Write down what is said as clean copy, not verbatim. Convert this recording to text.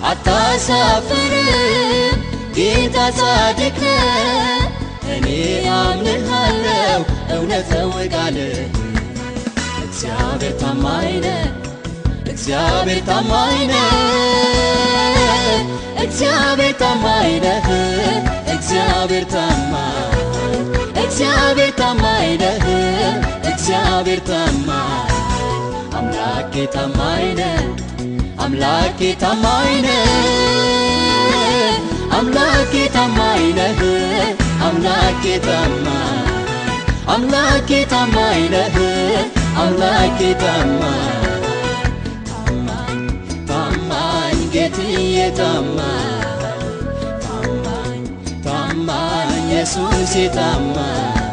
አታሳፍርም ጌታ ጻድቅ ነህ እኔ አምንሃለሁ እውነት ነው ቃልህ እግዚአብሔር ታማኝ ነህ እግዚአብሔር ታማኝ ነህ እግዚአብሔር ታማኝ ነህ እግዚአብሔር ታማኝ ነህ እግዚአብሔር ታማኝ አምላኬ ታማኝ ነህ አምላኬ ታማኝ ነህ አምላኬ ታማኝ ነህ አምላኬ ታማኝ ነህ አምላኬ ታማኝ ጌታዬ ታማኝ ኢየሱስ ታማኝ